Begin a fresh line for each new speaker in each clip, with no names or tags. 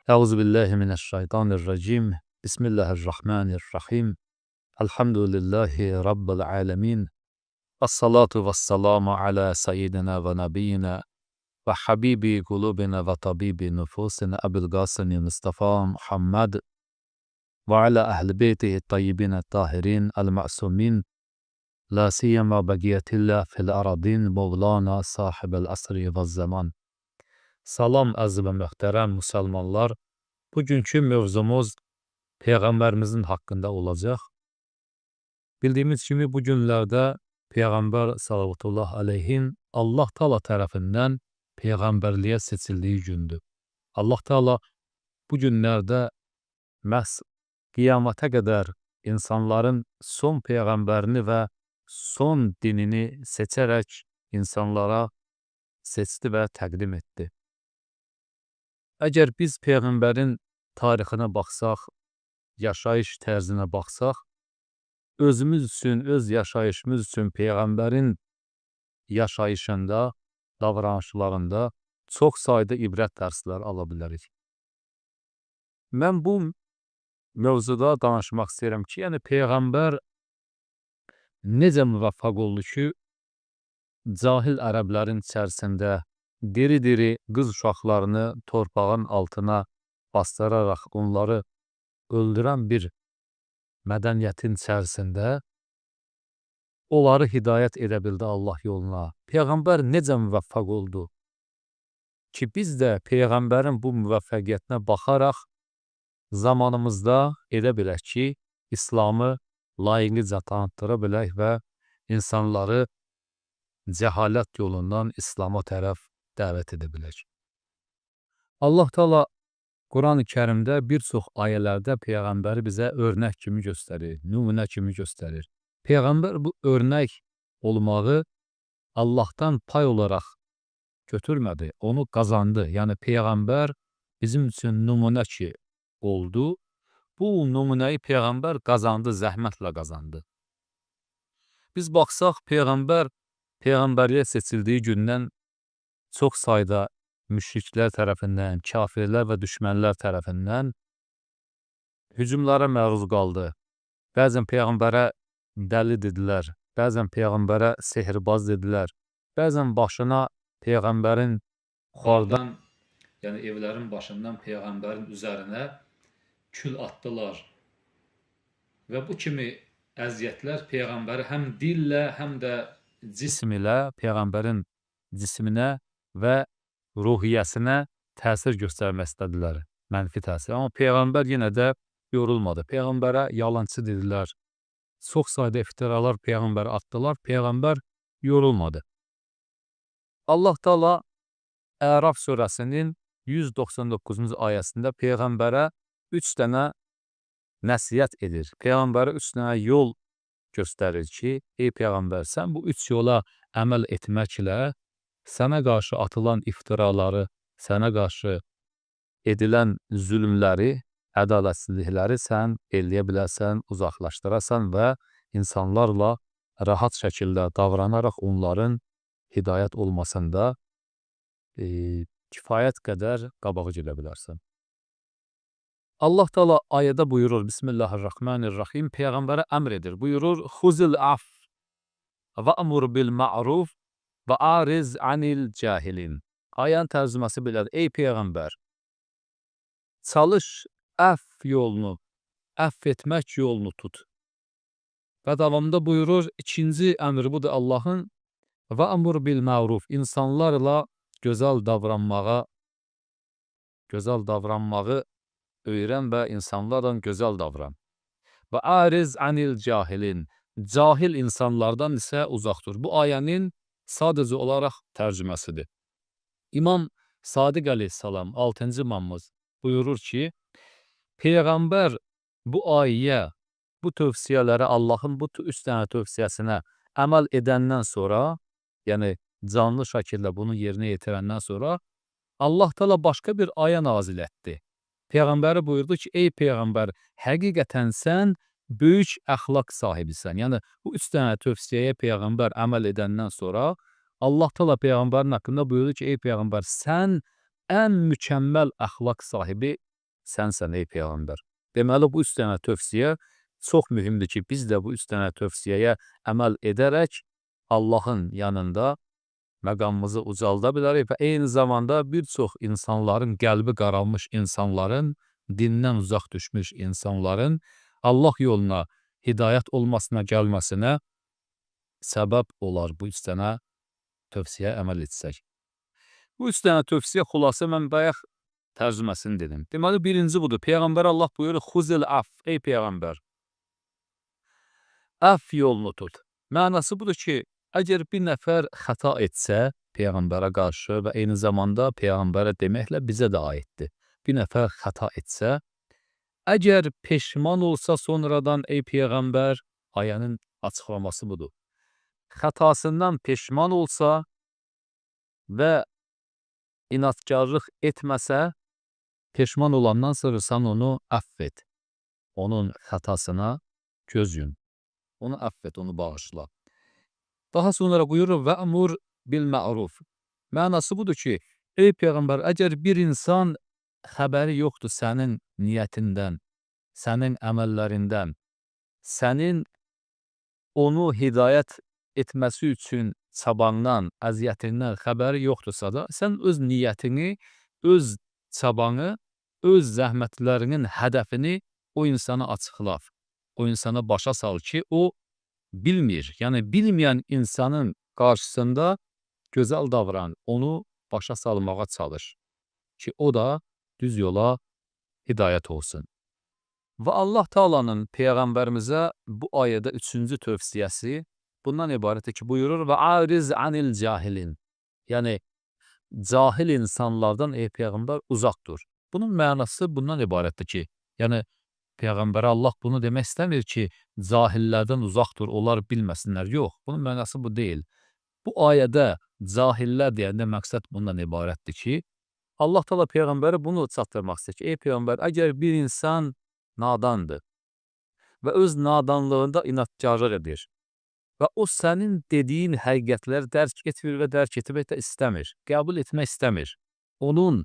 Euzubillahimineşşeytanirracim. Bismillahirrahmanirrahim. Elhamdülillahi Rabbil alemin. Esselatu vesselamu ala seyyidina ve nebiyyina ve habibi kulubina ve tabibi nüfusina Ebil Gasani Mustafa Muhammed ve ala ehl-i beytihi tayyibine tahirin el-ma'sumin la siyema begiyetillah fil aradin Mevlana sahibel asri ve zaman. Salam əziz və möhtərəm müsəlmanlar. Bugünkü mövzumuz Peyğəmbərimizin haqqında olacaq. Bildiyimiz kimi bu günlərdə Peyğəmbər sallallahu aleyhin Allah Taala tərəfindən Peyğəmbərliyə seçildiyi gündür. Allah Taala bu günlərdə məhz qiyamata qədər insanların son Peyğəmbərini və son dinini seçərək insanlara seçdi və təqdim etdi. Əgər biz Peyğəmbərin tarixinə baxsaq, yaşayış tərzinə baxsaq, özümüz üçün, öz yaşayışımız üçün Peyğəmbərin yaşayışında, davranışlarında çox sayda ibrət dərslər ala bilərik. Mən bu mövzuda danışmaq istəyirəm ki, yəni Peyğəmbər necə müvəffəq oldu ki, cahil ərəblərin içərisində diri-diri qız uşaqlarını torpağın altına bastıraraq onları öldürən bir mədəniyyətin içərisində onları hidayət edə bildi Allah yoluna. Peyğəmbər necə müvəffəq oldu ki, biz də Peyğəmbərin bu müvəffəqiyyətinə baxaraq zamanımızda edə bilək ki, İslamı layiqlicə tanıtdıra bilək və insanları cəhalət yolundan İslama tərəf dəvət edə bilək. Allah Taala Quran-ı Kərimdə bir çox ayələrdə Peyğəmbəri bizə örnək kimi göstərir, nümunə kimi göstərir. Peyğəmbər bu örnək olmağı Allahdan pay olaraq götürmədi, onu qazandı. Yəni Peyğəmbər bizim üçün nümunə ki oldu. Bu nümunəyi Peyğəmbər qazandı, zəhmətlə qazandı. Biz baxsaq, Peyğəmbərliyə seçildiyi gündən çox sayda müşriklər tərəfindən, kafirlər və düşmənlər tərəfindən hücumlara məruz qaldı. Bəzən Peyğəmbərə dəli dedilər, bəzən Peyğəmbərə sehirbaz dedilər, bəzən başına Peyğəmbərin xordan, yəni evlərin başından Peyğəmbərin üzərinə kül atdılar. Və bu kimi əziyyətlər Peyğəmbəri həm dillə, həm də cism ilə Peyğəmbərin cisminə və ruhiyyəsinə təsir göstərmək istədilər, mənfi təsir. Amma Peyğəmbər yenə də yorulmadı. Peyğəmbərə yalançı dedilər. Çox sayda iftiralar Peyğəmbərə atdılar. Peyğəmbər yorulmadı. Allah Taala Əraf surəsinin 199-cu ayəsində Peyğəmbərə 3 dənə nəsihət edir. Peyğəmbərə 3 dənə yol göstərir ki, ey Peyğəmbər, sən bu 3 yola əməl etməklə sənə qarşı atılan iftiraları, sənə qarşı edilən zülmləri, ədalətsizlikləri sən eləyə bilərsən, uzaqlaşdırasan və insanlarla rahat şəkildə davranaraq onların hidayət olmasında kifayət qədər qabağa gedə bilərsən. Allah Taala ayədə buyurur, Bismillahirrahmanirrahim, Peyğəmbərə əmr edir, buyurur, Xuzil af və əmur bil ma'ruf və ariz anil cahilin. Ayənin tərcüməsi belədir. Ey Peyğəmbər, çalış əff yolunu, əff etmək yolunu tut. Və davamında buyurur, ikinci əmr budur Allahın, və əmur bil ma'ruf, insanlarla gözəl davranmağı öyrən və insanlarla gözəl davran. Və ariz anil cahilin, cahil insanlardan isə uzaq dur. Bu ayənin sadəcə olaraq tərcüməsidir. İmam Sadiq əleyhissalam, 6-cı imamımız buyurur ki, Peyğəmbər bu ayəyə, bu tövsiyələrə, Allahın bu 3 dənə tövsiyəsinə əməl edəndən sonra, yəni canlı şəkildə bunu yerinə yetirəndən sonra, Allah Taala başqa bir ayə nazil etdi. Peyğəmbəri buyurdu ki, ey Peyğəmbər, həqiqətən sən böyük əxlaq sahibisən. Yəni bu 3 dənə tövsiyəyə peyğəmbər əməl edəndən sonra Allah Taala peyğəmbərin haqqında buyurdu ki, ey peyğəmbər, sən ən mükəmməl əxlaq sahibi sənsən ey peyğəmbər. Deməli bu 3 dənə tövsiyə çox mühümdür ki, biz də bu 3 dənə tövsiyəyə əməl edərək Allahın yanında məqamımızı ucalda bilərik və eyni zamanda bir çox insanların, qəlbi qaralmış insanların, dindən uzaq düşmüş insanların Allah yoluna hidayət olmasına, gəlməsinə səbəb olar bu 3 dənə tövsiyə əməl etsək. Bu 3 dənə tövsiyə xülasə mən bayaq tərcüməsini dedim. Deməli birinci budur. Peyğəmbər Allah buyurur: "Xuzil af", ey peyğəmbər, əf yolunu tut. Mənası budur ki, əgər bir nəfər xəta etsə peyğəmbərə qarşı və eyni zamanda peyğəmbərə deməklə bizə də aiddir. Bir nəfər xəta etsə, əgər peşman olsa sonradan ey peyğəmbər, ayənin açıqlaması budur. Xətasından peşman olsa və inatkarlıq etməsə, peşman olandan sonra sən onu əff et. Onun xətasına göz yum. Onu əff et, onu bağışla. Daha sonra buyurur və əmur bil ma'ruf. Mənası budur ki, ey peyğəmbər, əgər bir insan xəbəri yoxdur sənin niyyətindən, sənin əməllərindən, sənin onu hidayət etməsi üçün çabandan, əziyyətindən xəbəri yoxdursa da, sən öz niyyətini, öz çabanı, öz zəhmətlərinin hədəfini o insana açıqla. O insana başa sal ki, o bilmir. Yəni bilməyən insanın qarşısında gözəl davran, onu başa salmağa çalış ki, o da düz yola hidayət olsun. Və Allah Taala'nın peyğəmbərimizə bu ayədə 3-cü tövsiyəsi bundan ibarətdir ki, buyurur və ariz anil cahilin. Yəni cahil insanlardan ey peyğəmbər uzaq dur. Bunun mənası bundan ibarətdir ki, yəni peyğəmbərə Allah bunu demək istəmir ki, cahillərdən uzaq dur, onlar bilməsinlər. Yox, bunun mənası bu deyil. Bu ayədə cahillər deyəndə məqsəd bundan ibarətdir ki, Allah Taala peyğəmbərə bunu çatdırmaq istəyir ki, ey peyğəmbər, əgər bir insan nadandır və öz nadanlığında inatkarlıq edir və o sənin dediyin həqiqətləri dərk etmir və dərk etmək də istəmir, qəbul etmək istəmir. Onun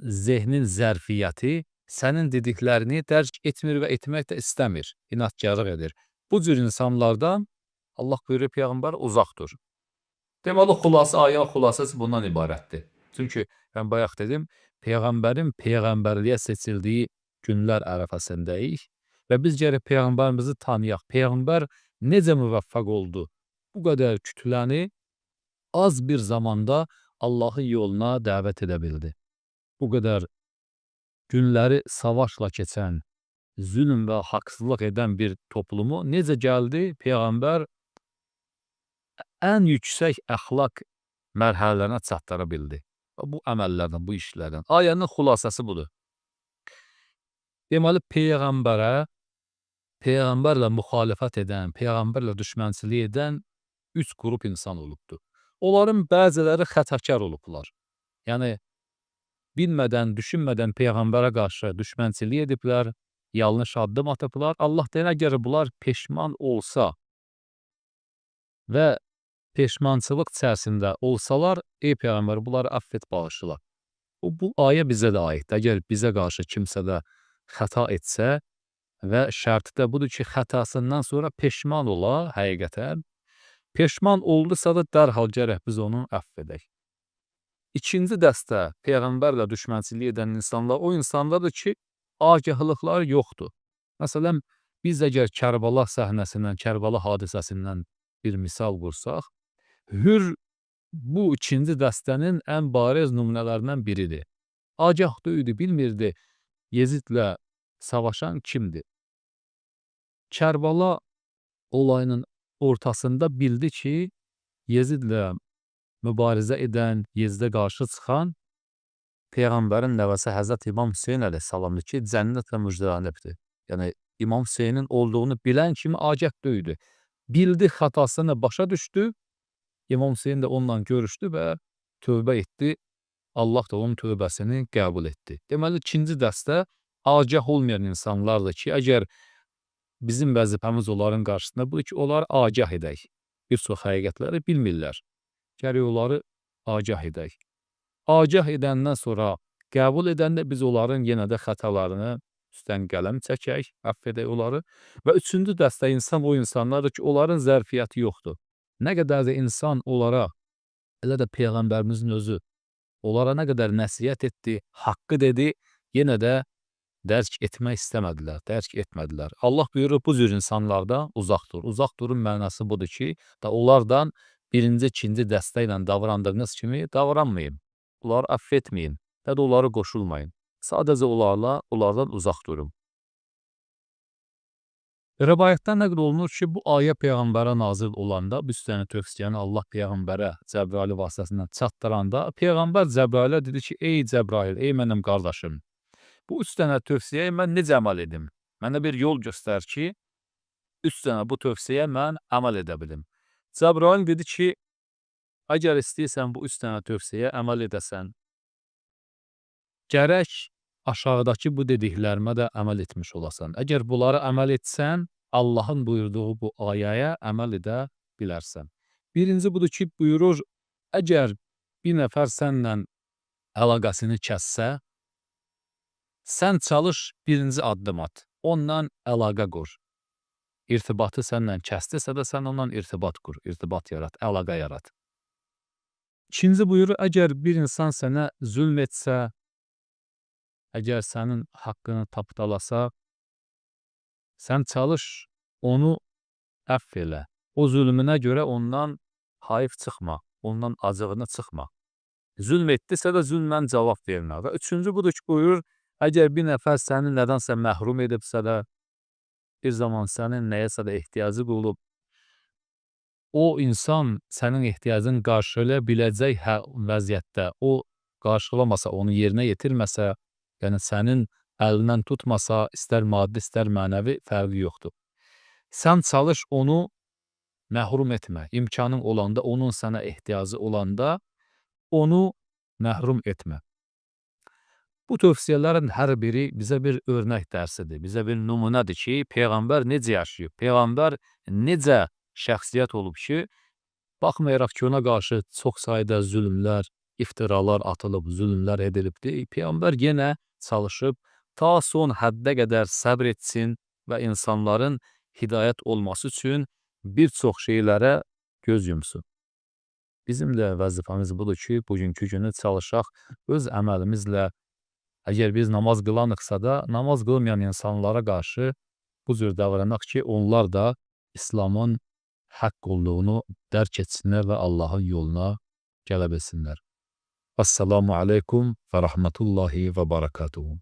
zehnin zərfiyyəti sənin dediklərini dərk etmir və etmək də istəmir, inatkarlıq edir. Bu cür insanlardan Allah buyurur peyğəmbər uzaq dur. Deməli ayənin xülasəsi bundan ibarətdir. Çünki mən bayaq dedim, peyğəmbərin peyğəmbərliyə seçildiyi günlər ərəfəsindəyik və biz gərək peyğəmbərimizi tanıyaq. Peyğəmbər necə müvəffəq oldu? Bu qədər kütləni az bir zamanda Allahın yoluna dəvət edə bildi. Bu qədər günləri savaşla keçən, zülm və haqsızlıq edən bir toplumu necə gəldi? Peyğəmbər ən yüksək əxlaq mərhələlərinə çatdıra bildi. Bu əməllərdən, bu işlərdən. Ayənin xülasəsi budur. Deməli, peyğəmbərlə müxalifət edən, peyğəmbərlə düşmənçilik edən 3 qrup insan olubdur. Onların bəziləri xətəkar olublar. Yəni, bilmədən, düşünmədən peyğəmbərə qarşı düşmənçilik ediblər, yanlış addım atıblar. Allah deyən, əgər bunlar peşman olsa və peşmançılıq içərisində olsalar, ey peyğəmbər, bunları əff et, bağışla. Bu ayə bizə də aiddir. Əgər bizə qarşı kimsə də xəta etsə və şərti də budur ki, xətasından sonra peşman ola həqiqətən. Peşman oldusa da dərhal gərək biz onu əff edək. İkinci dəstə peyğəmbərlə düşmənçilik edən insanlar o insanlardır ki, agahlıqları yoxdur. Məsələn, biz əgər Kərbala səhnəsindən, Kərbala hadisəsindən bir misal qursaq, Hür bu ikinci dəstənin ən bariz nümunələrindən biridir. Agah deyildi, bilmirdi Yezidlə savaşan kimdir. Kərbala olayının ortasında bildi ki, Yezidlə mübarizə edən, Yezidə qarşı çıxan Peyğəmbərin nəvəsi Həzrət İmam Hüseyin əleyhissalamdır ki, cənnətlə müjdelənibdir. Yəni, İmam Hüseynin olduğunu bilən kimi agah deyildi. Bildi, xətasını başa düşdü. İmam Hüseyin də onunla görüşdü və tövbə etdi. Allah da onun tövbəsini qəbul etdi. Deməli, ikinci dəstə agah olmayan insanlardır ki, əgər bizim vəzifəmiz onların qarşısında budur ki, onları agah edək. Bir çox həqiqətləri bilmirlər. Gərək onları agah edək. Agah edəndən sonra qəbul edəndə biz onların yenə də xətalarını üstdən qələm çəkək, əfv edək onları. Və üçüncü dəstə insan o insanlardır ki, onların zərfiyyəti yoxdur. Nə qədər də insan onlara, elə də Peyğəmbərimizin özü onlara nə qədər nəsihət etdi, haqqı dedi, yenə də dərk etmək istəmədilər, dərk etmədilər. Allah buyurur, bu cür insanlardan uzaq dur. Uzaq durun mənası budur ki, da onlardan birinci, ikinci dəstə ilə davrandığınız kimi davranmayın. Onları əfv etməyin və də onları qoşulmayın. Sadəcə onlardan uzaq durun. Rəvayətdən nəql olunur ki, bu ayə Peyğəmbərə nazil olanda, bu üstəni tövsiyəni Allah Peyğəmbərə Cəbrail vasitəsindən çatdıranda, Peyğəmbər Cəbrailə dedi ki, ey Cəbrail, ey mənim qardaşım, bu üç dənə tövsiyəyə mən necə əməl edim? Mənə bir yol göstər ki, üç dənə bu tövsiyəyə mən əməl edə bilim. Cəbrail dedi ki, əgər istəyirsən bu üç dənə tövsiyəyə əməl edəsən, gərək aşağıdakı bu dediklərimə də əməl etmiş olasan. Əgər bunları əməl etsən, Allahın buyurduğu bu ayəyə əməl edə bilərsən. Birinci budur ki, buyurur, əgər bir nəfər sənlə əlaqəsini kəssə, sən çalış birinci addım at, ondan əlaqə qur. İrtibatı sənlə kəsdisə də sən ondan irtibat qur, irtibat yarat, əlaqə yarat. İkinci buyurur, əgər bir insan sənə zülm etsə, əgər sənin haqqını tapdalasa, sən çalış, onu əfv elə. O zülmünə görə ondan hayıf çıxma, ondan acığını çıxma. Zülm etdisə də zülmən cavab vermə. Və üçüncü budur ki, buyurur, əgər bir nəfər səni nədənsə məhrum edibsə də, bir zaman sənin nəyəsə də ehtiyacı olub, o insan sənin ehtiyacını qarşılaya biləcək vəziyyətdə, o qarşılamasa, onu yerinə yetirməsə, yəni sənin əlindən tutmasa, istər maddi, istər mənəvi fərqi yoxdur. Sən çalış, onu məhrum etmə. İmkanın olanda, onun sənə ehtiyacı olanda, onu məhrum etmə. Bu tövsiyələrin hər biri bizə bir örnək dərsidir, bizə bir nümunədir ki, Peyğəmbər necə yaşayıb, Peyğəmbər necə şəxsiyyət olub ki, baxmayaraq ki, ona qarşı çox sayda zülmlər, iftiralar atılıb, zülmlər edilibdir, Peyğəmbər yenə çalışıb, ta son həddə qədər səbr etsin və insanların hidayət olması üçün bir çox şeylərə göz yumsun. Bizim də vəzifəmiz budur ki, bugünkü günü çalışaq, öz əməlimizlə, əgər biz namaz qılanıqsa da, namaz qılmayan insanlara qarşı bu cür davranaq ki, onlar da İslamın haqq olduğunu dərk etsinlər və Allahın yoluna gələ bilsinlər. Assalamu aleykum və rahmetullahi və barakatuhu.